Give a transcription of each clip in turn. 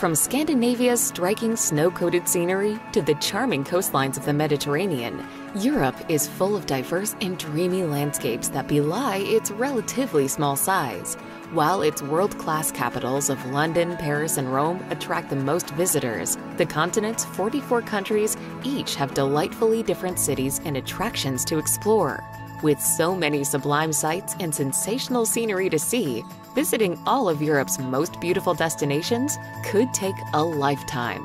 From Scandinavia's striking snow-coated scenery to the charming coastlines of the Mediterranean, Europe is full of diverse and dreamy landscapes that belie its relatively small size. While its world-class capitals of London, Paris, and Rome attract the most visitors, the continent's 44 countries each have delightfully different cities and attractions to explore. With so many sublime sights and sensational scenery to see, visiting all of Europe's most beautiful destinations could take a lifetime.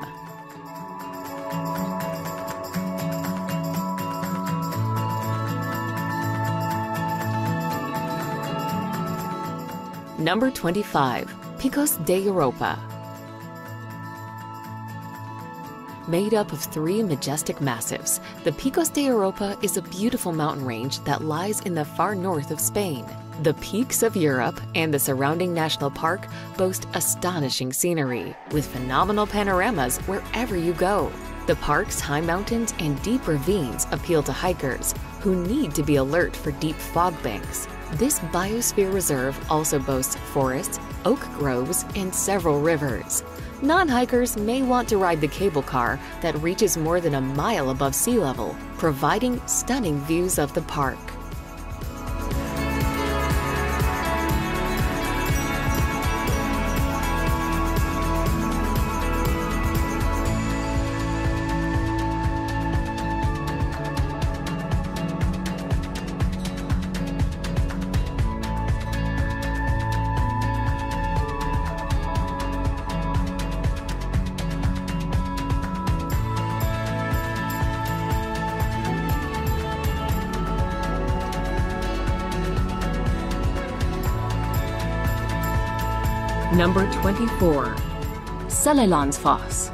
Number 25. Picos de Europa. Made up of 3 majestic massifs, the Picos de Europa is a beautiful mountain range that lies in the far north of Spain. The peaks of Europe and the surrounding national park boast astonishing scenery, with phenomenal panoramas wherever you go. The park's high mountains and deep ravines appeal to hikers who need to be alert for deep fog banks. This biosphere reserve also boasts forests, oak groves, and several rivers. Non-hikers may want to ride the cable car that reaches more than a mile above sea level, providing stunning views of the park. Number 24. Seljalandsfoss.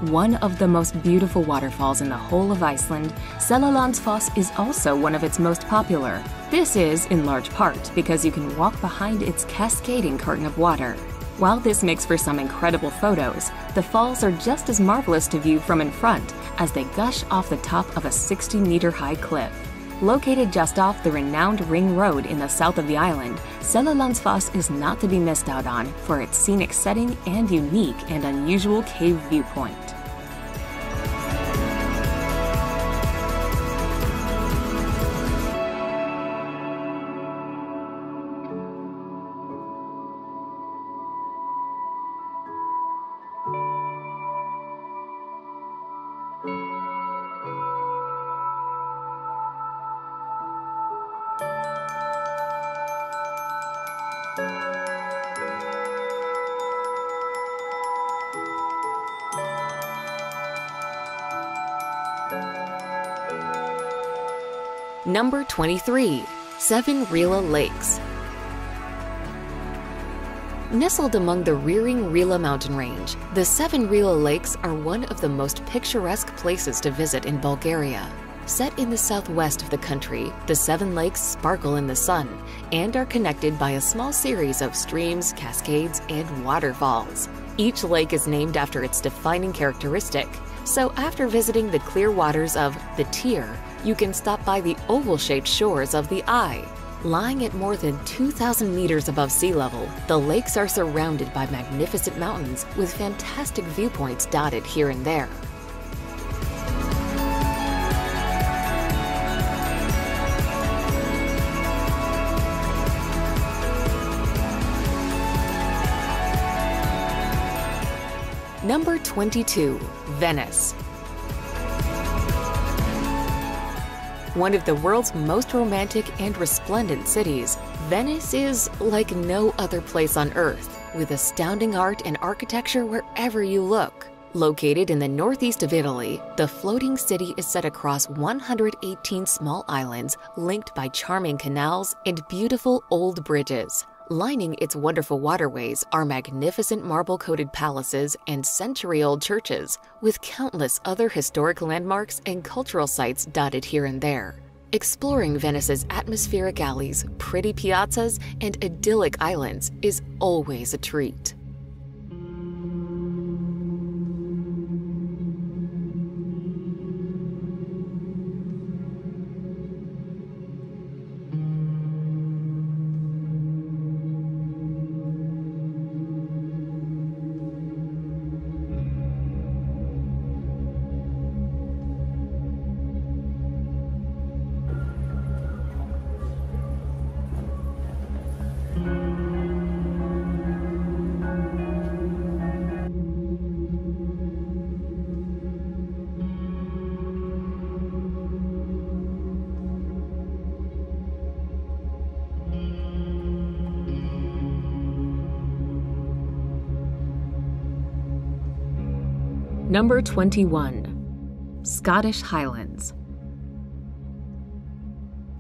One of the most beautiful waterfalls in the whole of Iceland, Seljalandsfoss is also one of its most popular. This is, in large part, because you can walk behind its cascading curtain of water. While this makes for some incredible photos, the falls are just as marvelous to view from in front as they gush off the top of a 60-meter-high cliff. Located just off the renowned Ring Road in the south of the island, Seljalandsfoss is not to be missed out on for its scenic setting and unique and unusual cave viewpoint. Number 23. Seven-Rila Lakes. Nestled among the rearing Rila mountain range, the Seven-Rila Lakes are one of the most picturesque places to visit in Bulgaria. Set in the southwest of the country, the 7 lakes sparkle in the sun and are connected by a small series of streams, cascades, and waterfalls. Each lake is named after its defining characteristic, so after visiting the clear waters of the Tyr, you can stop by the oval-shaped shores of the Eye. Lying at more than 2,000 meters above sea level, the lakes are surrounded by magnificent mountains with fantastic viewpoints dotted here and there. Number 22. Venice. One of the world's most romantic and resplendent cities, Venice is like no other place on Earth, with astounding art and architecture wherever you look. Located in the northeast of Italy, the floating city is set across 118 small islands linked by charming canals and beautiful old bridges. Lining its wonderful waterways are magnificent marble-coated palaces and century-old churches, with countless other historic landmarks and cultural sites dotted here and there. Exploring Venice's atmospheric alleys, pretty piazzas, and idyllic islands is always a treat. Number 21. Scottish Highlands.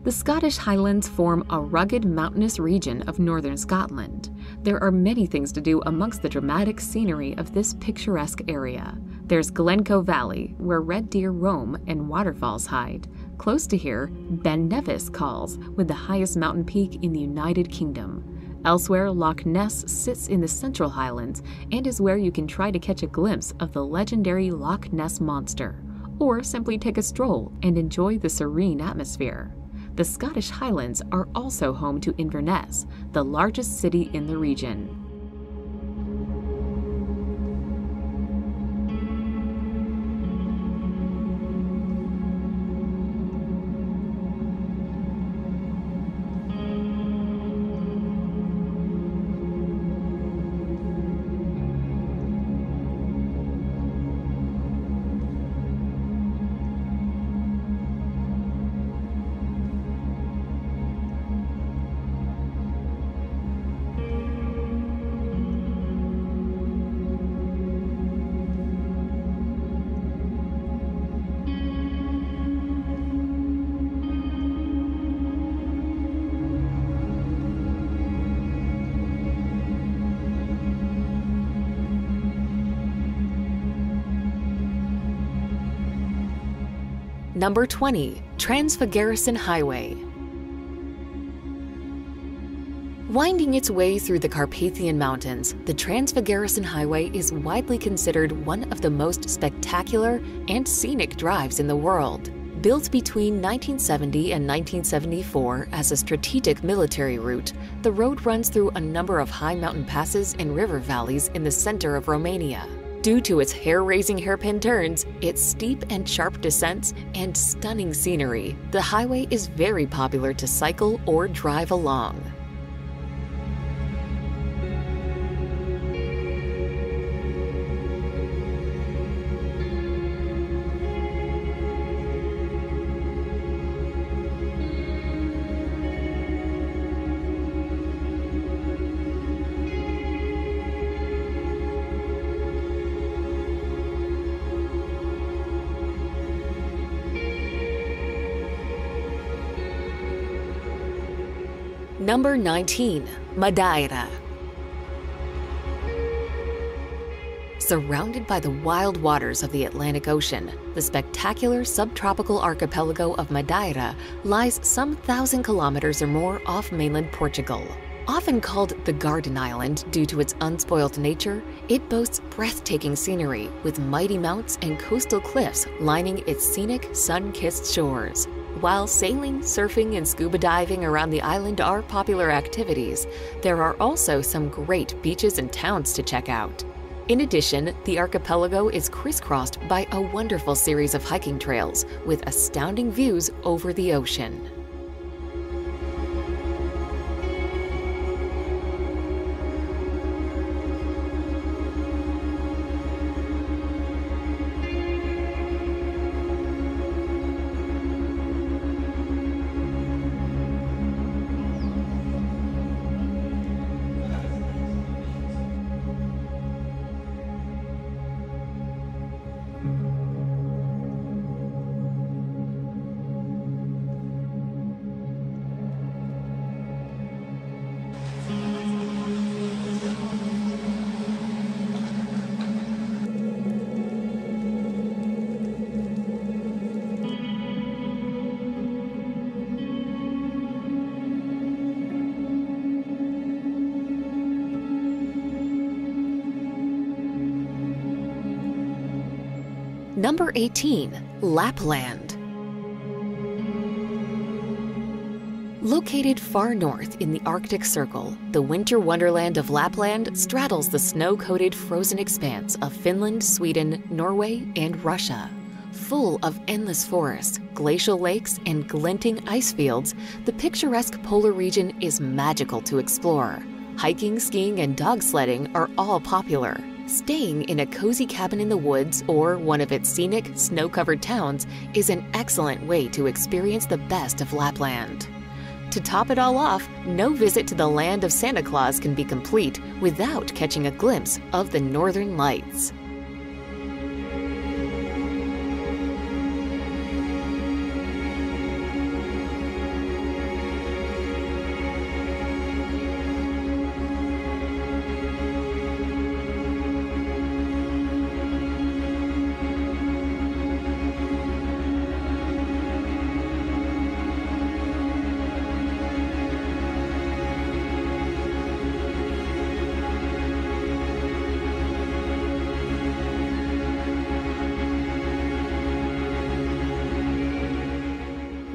The Scottish Highlands form a rugged mountainous region of northern Scotland. There are many things to do amongst the dramatic scenery of this picturesque area. There's Glencoe Valley, where red deer roam and waterfalls hide. Close to here, Ben Nevis calls, with the highest mountain peak in the United Kingdom. Elsewhere, Loch Ness sits in the Central Highlands and is where you can try to catch a glimpse of the legendary Loch Ness Monster, or simply take a stroll and enjoy the serene atmosphere. The Scottish Highlands are also home to Inverness, the largest city in the region. Number 20. Trans-Fagarasin Highway. Winding its way through the Carpathian Mountains, the Trans-Fagarasin Highway is widely considered one of the most spectacular and scenic drives in the world. Built between 1970 and 1974 as a strategic military route, the road runs through a number of high mountain passes and river valleys in the center of Romania. Due to its hair-raising hairpin turns, its steep and sharp descents, and stunning scenery, the highway is very popular to cycle or drive along. Number 19. Madeira. Surrounded by the wild waters of the Atlantic Ocean, the spectacular subtropical archipelago of Madeira lies some 1,000 kilometers or more off mainland Portugal. Often called the Garden Island due to its unspoiled nature, it boasts breathtaking scenery with mighty mounts and coastal cliffs lining its scenic, sun-kissed shores. While sailing, surfing, and scuba diving around the island are popular activities, there are also some great beaches and towns to check out. In addition, the archipelago is crisscrossed by a wonderful series of hiking trails with astounding views over the ocean. Number 18. Lapland. Located far north in the Arctic Circle, the winter wonderland of Lapland straddles the snow-coated frozen expanse of Finland, Sweden, Norway, and Russia. Full of endless forests, glacial lakes, and glinting ice fields, the picturesque polar region is magical to explore. Hiking, skiing, and dog sledding are all popular. Staying in a cozy cabin in the woods or one of its scenic, snow-covered towns is an excellent way to experience the best of Lapland. To top it all off, no visit to the land of Santa Claus can be complete without catching a glimpse of the Northern Lights.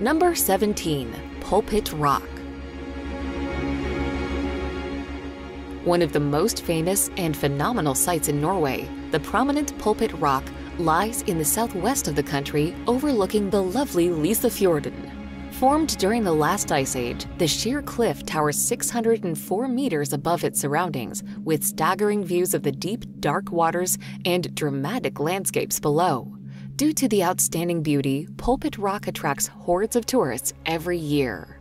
Number 17. Pulpit Rock. One of the most famous and phenomenal sights in Norway, the prominent Pulpit Rock lies in the southwest of the country overlooking the lovely Lysefjorden. Formed during the last ice age, the sheer cliff towers 604 meters above its surroundings, with staggering views of the deep, dark waters and dramatic landscapes below. Due to the outstanding beauty, Pulpit Rock attracts hordes of tourists every year.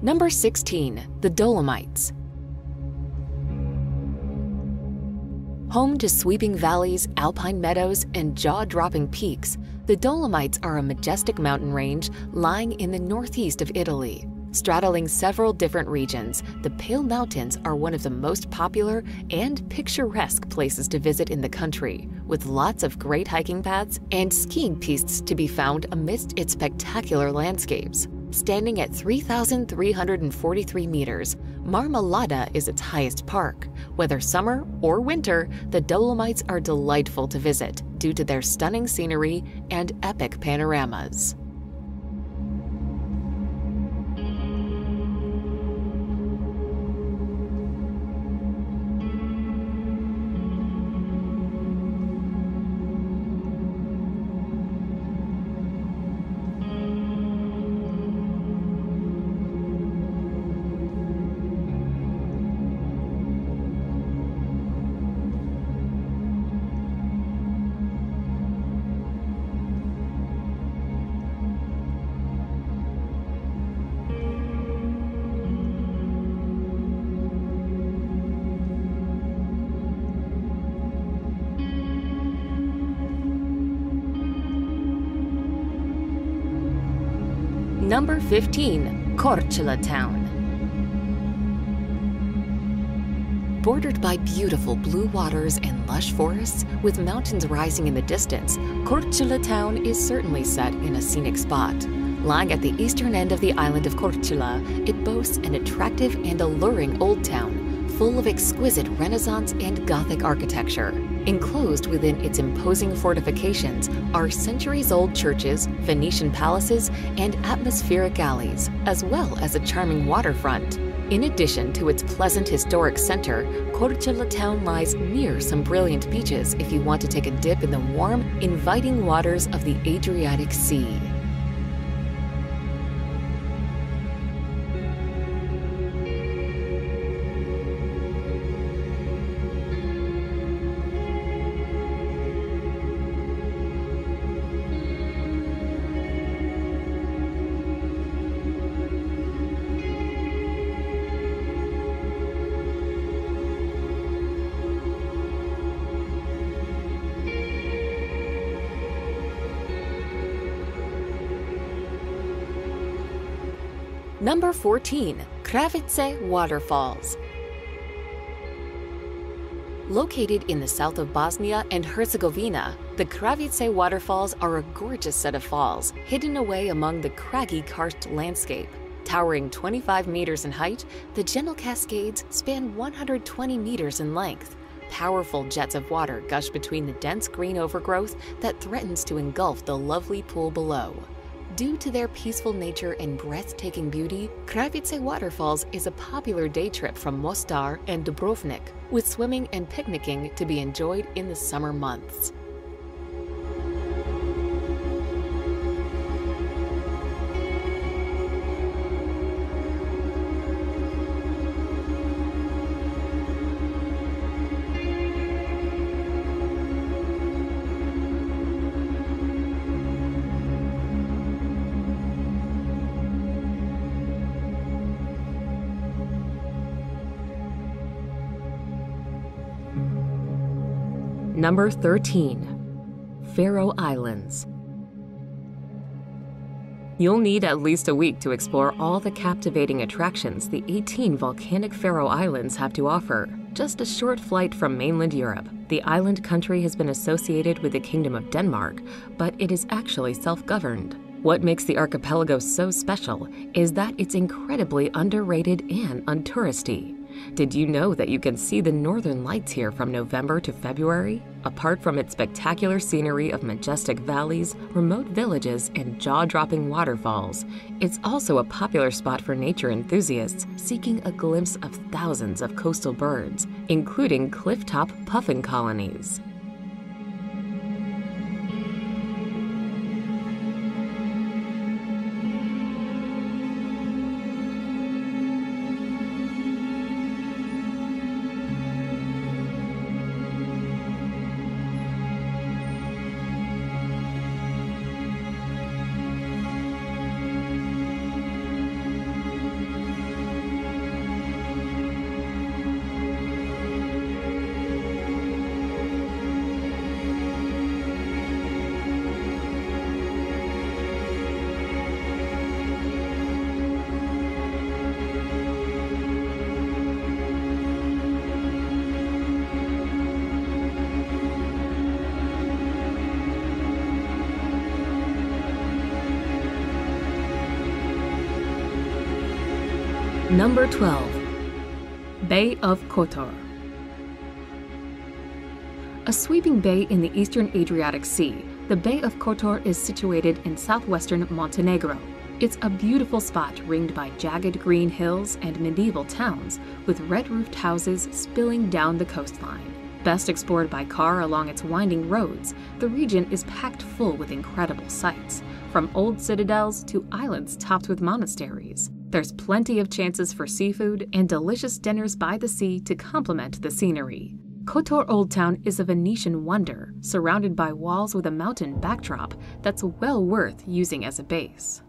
Number 16. The Dolomites. Home to sweeping valleys, alpine meadows, and jaw-dropping peaks, the Dolomites are a majestic mountain range lying in the northeast of Italy. Straddling several different regions, the Pale Mountains are one of the most popular and picturesque places to visit in the country, with lots of great hiking paths and skiing pistes to be found amidst its spectacular landscapes. Standing at 3,343 meters, Marmolada is its highest park. Whether summer or winter, the Dolomites are delightful to visit due to their stunning scenery and epic panoramas. Number 15. Korčula Town. Bordered by beautiful blue waters and lush forests, with mountains rising in the distance, Korčula Town is certainly set in a scenic spot. Lying at the eastern end of the island of Korčula, it boasts an attractive and alluring old town, full of exquisite Renaissance and Gothic architecture. Enclosed within its imposing fortifications are centuries-old churches, Venetian palaces, and atmospheric alleys, as well as a charming waterfront. In addition to its pleasant historic center, Korčula Town lies near some brilliant beaches if you want to take a dip in the warm, inviting waters of the Adriatic Sea. Number 14. Kravice Waterfalls. Located in the south of Bosnia and Herzegovina, the Kravice Waterfalls are a gorgeous set of falls, hidden away among the craggy karst landscape. Towering 25 meters in height, the gentle cascades span 120 meters in length. Powerful jets of water gush between the dense green overgrowth that threatens to engulf the lovely pool below. Due to their peaceful nature and breathtaking beauty, Kravice Waterfalls is a popular day trip from Mostar and Dubrovnik, with swimming and picnicking to be enjoyed in the summer months. Number 13. Faroe Islands. You'll need at least a week to explore all the captivating attractions the 18 volcanic Faroe Islands have to offer. Just a short flight from mainland Europe, the island country has been associated with the Kingdom of Denmark, but it is actually self-governed. What makes the archipelago so special is that it's incredibly underrated and untouristy. Did you know that you can see the northern lights here from November to February? Apart from its spectacular scenery of majestic valleys, remote villages, and jaw-dropping waterfalls, it's also a popular spot for nature enthusiasts seeking a glimpse of thousands of coastal birds, including cliff-top puffin colonies. Number 12. Bay of Kotor. A sweeping bay in the eastern Adriatic Sea, the Bay of Kotor is situated in southwestern Montenegro. It's a beautiful spot ringed by jagged green hills and medieval towns, with red-roofed houses spilling down the coastline. Best explored by car along its winding roads, the region is packed full with incredible sights, from old citadels to islands topped with monasteries. There's plenty of chances for seafood and delicious dinners by the sea to complement the scenery. Kotor Old Town is a Venetian wonder, surrounded by walls with a mountain backdrop that's well worth using as a base.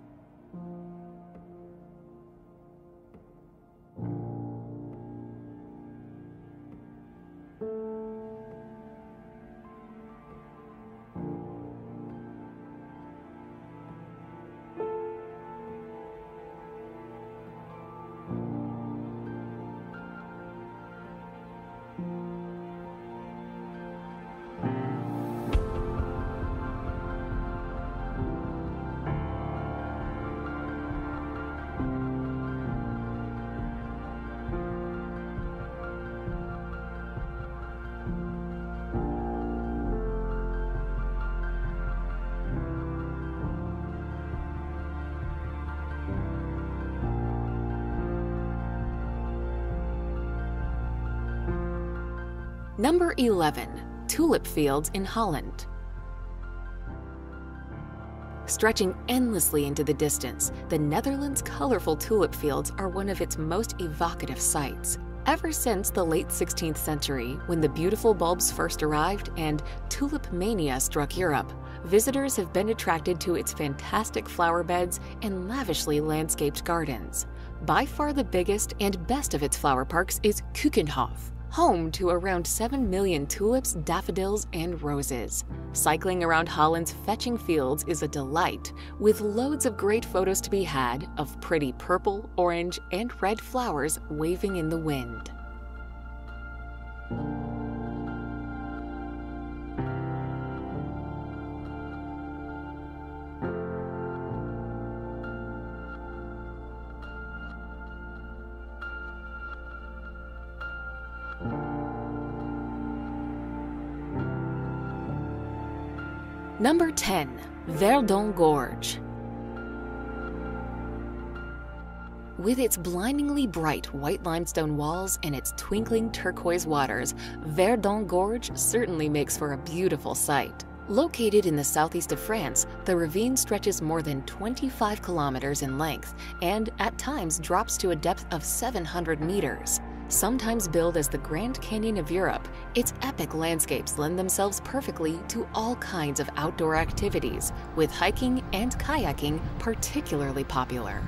Number 11. Tulip fields in Holland. Stretching endlessly into the distance, the Netherlands' colorful tulip fields are one of its most evocative sights. Ever since the late 16th century, when the beautiful bulbs first arrived and tulip mania struck Europe, visitors have been attracted to its fantastic flower beds and lavishly landscaped gardens. By far the biggest and best of its flower parks is Keukenhof, home to around 7 million tulips, daffodils, and roses. Cycling around Holland's fetching fields is a delight, with loads of great photos to be had of pretty purple, orange, and red flowers waving in the wind. Number 10. Verdon Gorge. With its blindingly bright white limestone walls and its twinkling turquoise waters, Verdon Gorge certainly makes for a beautiful sight. Located in the southeast of France, the ravine stretches more than 25 kilometers in length and at times drops to a depth of 700 meters. Sometimes billed as the Grand Canyon of Europe, its epic landscapes lend themselves perfectly to all kinds of outdoor activities, with hiking and kayaking particularly popular.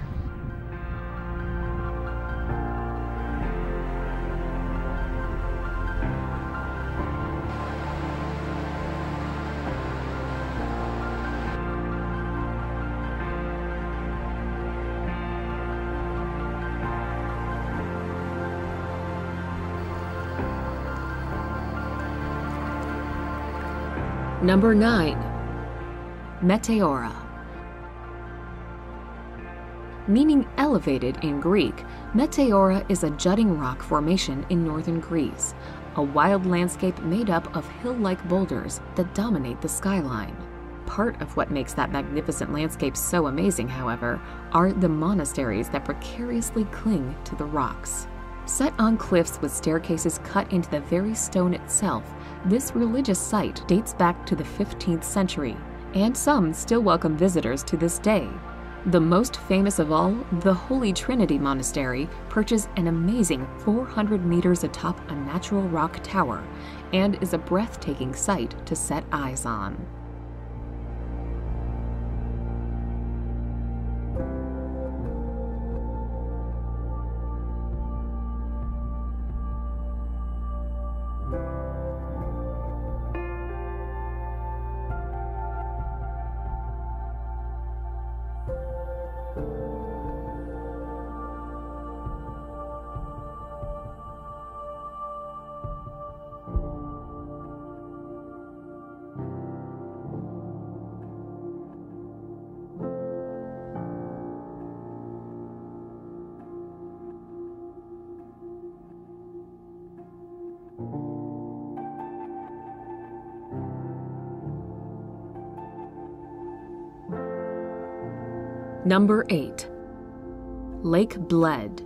Number 9. Meteora. Meaning elevated in Greek, Meteora is a jutting rock formation in northern Greece, a wild landscape made up of hill-like boulders that dominate the skyline. Part of what makes that magnificent landscape so amazing, however, are the monasteries that precariously cling to the rocks. Set on cliffs with staircases cut into the very stone itself, this religious site dates back to the 15th century, and some still welcome visitors to this day. The most famous of all, the Holy Trinity Monastery, perches an amazing 400 meters atop a natural rock tower and is a breathtaking sight to set eyes on. Number 8. Lake Bled.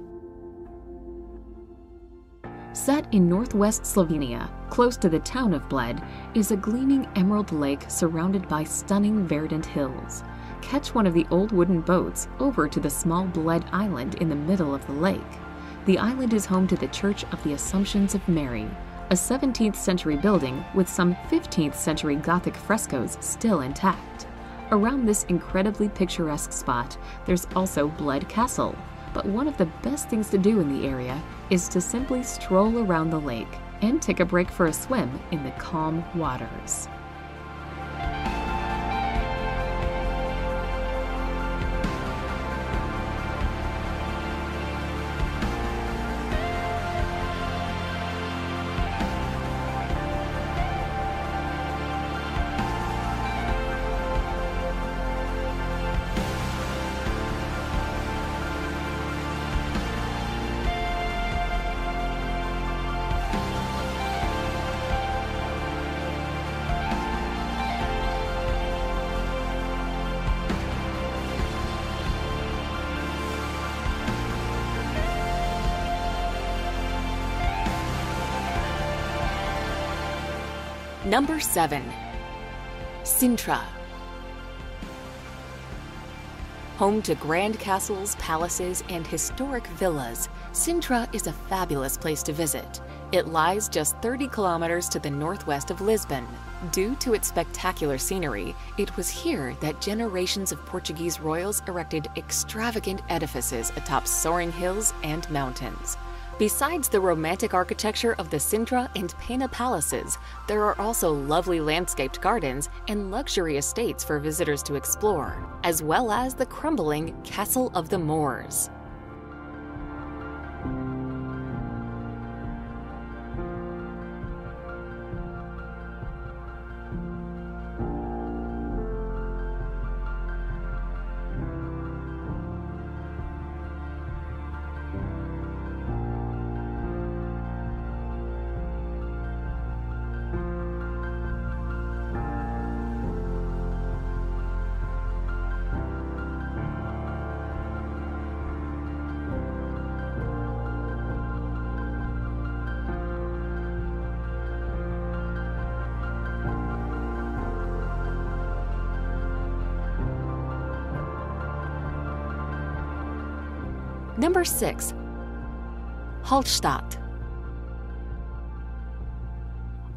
Set in northwest Slovenia, close to the town of Bled, is a gleaming emerald lake surrounded by stunning verdant hills. Catch one of the old wooden boats over to the small Bled Island in the middle of the lake. The island is home to the Church of the Assumptions of Mary, a 17th century building with some 15th century Gothic frescoes still intact. Around this incredibly picturesque spot, there's also Bled Castle, but one of the best things to do in the area is to simply stroll around the lake and take a break for a swim in the calm waters. Number 7. Sintra. Home to grand castles, palaces, and historic villas, Sintra is a fabulous place to visit. It lies just 30 kilometers to the northwest of Lisbon. Due to its spectacular scenery, it was here that generations of Portuguese royals erected extravagant edifices atop soaring hills and mountains. Besides the romantic architecture of the Sintra and Pena palaces, there are also lovely landscaped gardens and luxury estates for visitors to explore, as well as the crumbling Castle of the Moors. Number 6. Hallstatt.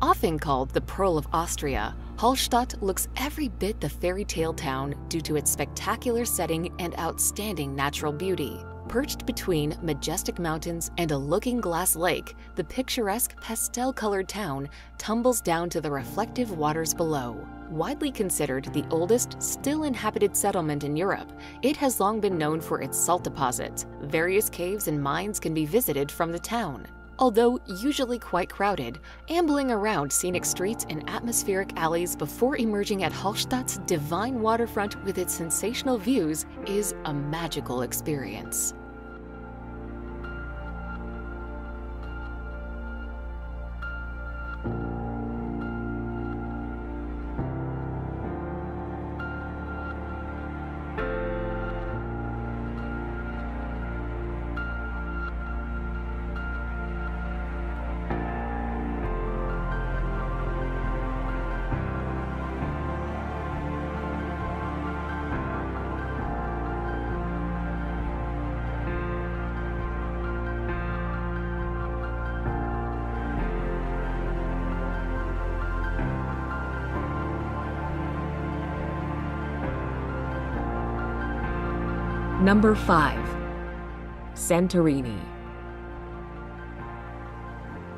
Often called the Pearl of Austria, Hallstatt looks every bit the fairy tale town due to its spectacular setting and outstanding natural beauty. Perched between majestic mountains and a looking-glass lake, the picturesque pastel-colored town tumbles down to the reflective waters below. Widely considered the oldest still inhabited settlement in Europe, it has long been known for its salt deposits. Various caves and mines can be visited from the town. Although usually quite crowded, ambling around scenic streets and atmospheric alleys before emerging at Hallstatt's divine waterfront with its sensational views is a magical experience. Number 5. Santorini.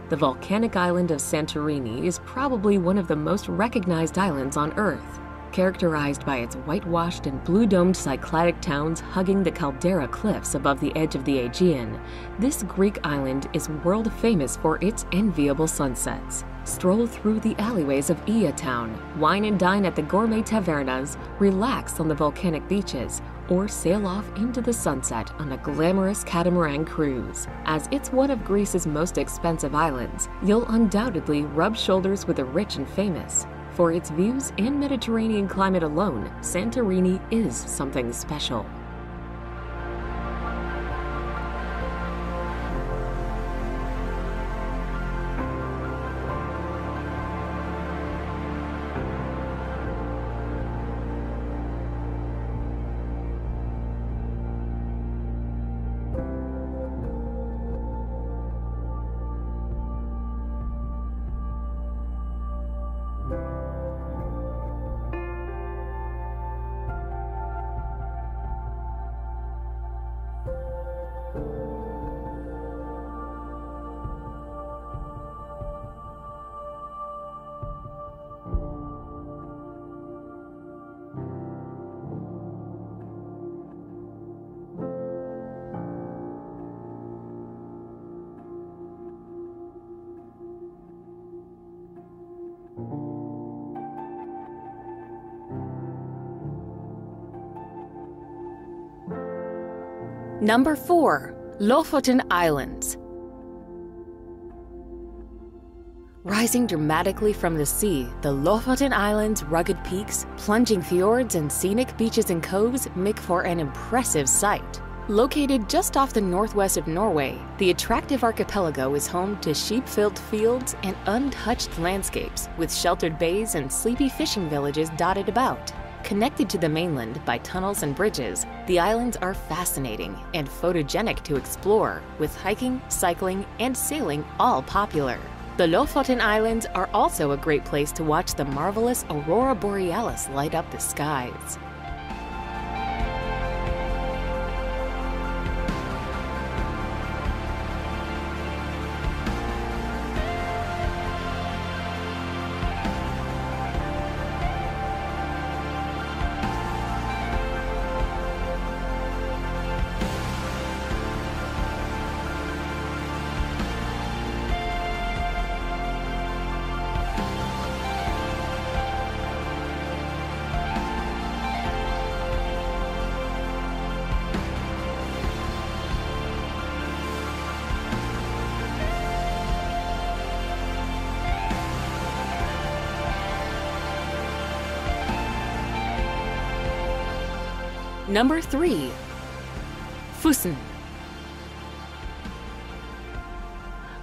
The volcanic island of Santorini is probably one of the most recognized islands on Earth. Characterized by its whitewashed and blue-domed Cycladic towns hugging the caldera cliffs above the edge of the Aegean, this Greek island is world-famous for its enviable sunsets. Stroll through the alleyways of Ia town, wine and dine at the gourmet tavernas, relax on the volcanic beaches, or sail off into the sunset on a glamorous catamaran cruise. As it's one of Greece's most expensive islands, you'll undoubtedly rub shoulders with the rich and famous. For its views and Mediterranean climate alone, Santorini is something special. Number 4. Lofoten Islands. Rising dramatically from the sea, the Lofoten Islands' rugged peaks, plunging fjords, and scenic beaches and coves make for an impressive sight. Located just off the northwest of Norway, the attractive archipelago is home to sheep-filled fields and untouched landscapes, with sheltered bays and sleepy fishing villages dotted about. Connected to the mainland by tunnels and bridges, the islands are fascinating and photogenic to explore, with hiking, cycling, and sailing all popular. The Lofoten Islands are also a great place to watch the marvelous aurora borealis light up the skies. Number 3. Füssen.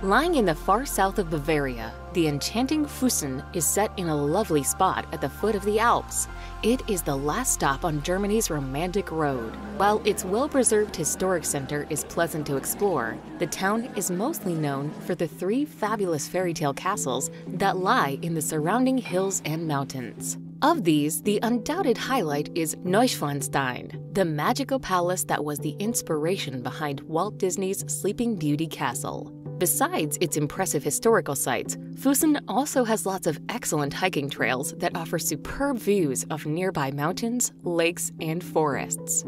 Lying in the far south of Bavaria, the enchanting Füssen is set in a lovely spot at the foot of the Alps. It is the last stop on Germany's romantic road. While its well-preserved historic center is pleasant to explore, the town is mostly known for the 3 fabulous fairy tale castles that lie in the surrounding hills and mountains. Of these, the undoubted highlight is Neuschwanstein, the magical palace that was the inspiration behind Walt Disney's Sleeping Beauty castle. Besides its impressive historical sites, Füssen also has lots of excellent hiking trails that offer superb views of nearby mountains, lakes, and forests.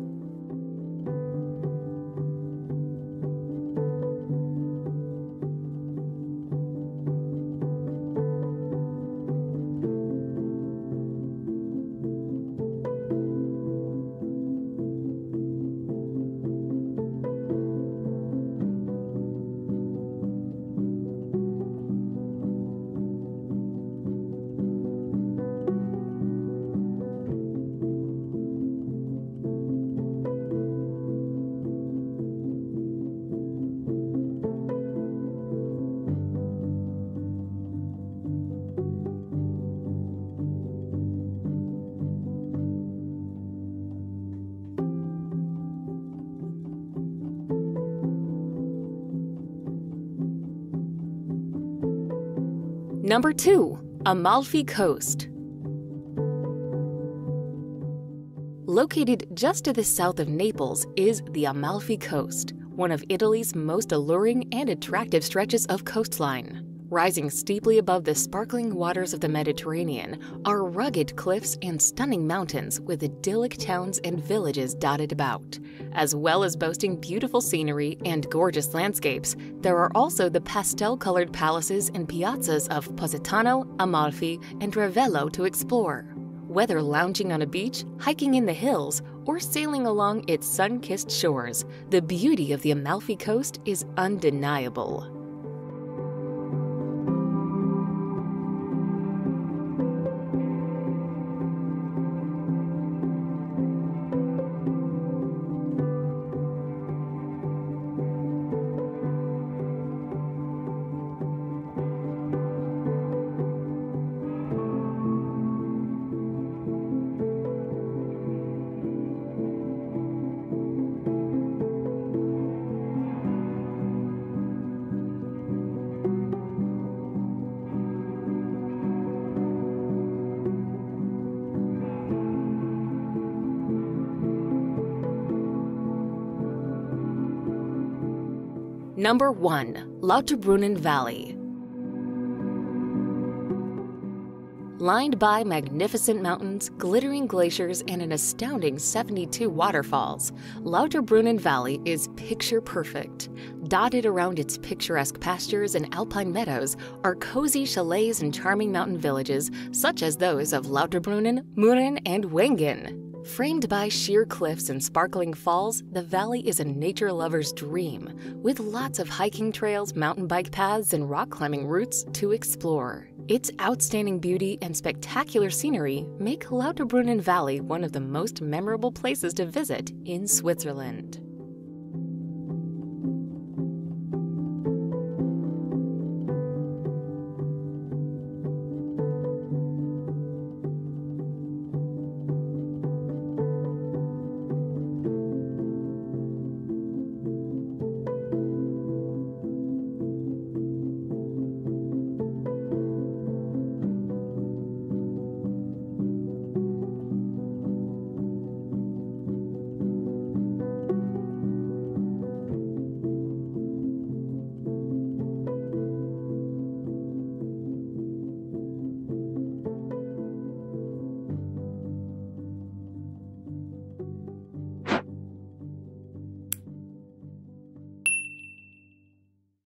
Number 2. Amalfi Coast. Located just to the south of Naples is the Amalfi Coast, one of Italy's most alluring and attractive stretches of coastline. Rising steeply above the sparkling waters of the Mediterranean are rugged cliffs and stunning mountains with idyllic towns and villages dotted about. As well as boasting beautiful scenery and gorgeous landscapes, there are also the pastel-colored palaces and piazzas of Positano, Amalfi, and Ravello to explore. Whether lounging on a beach, hiking in the hills, or sailing along its sun-kissed shores, the beauty of the Amalfi Coast is undeniable. Number 1. Lauterbrunnen Valley. Lined by magnificent mountains, glittering glaciers, and an astounding 72 waterfalls, Lauterbrunnen Valley is picture-perfect. Dotted around its picturesque pastures and alpine meadows are cozy chalets and charming mountain villages such as those of Lauterbrunnen, Murren, and Wengen. Framed by sheer cliffs and sparkling falls, the valley is a nature lover's dream, with lots of hiking trails, mountain bike paths, and rock climbing routes to explore. Its outstanding beauty and spectacular scenery make Lauterbrunnen Valley one of the most memorable places to visit in Switzerland.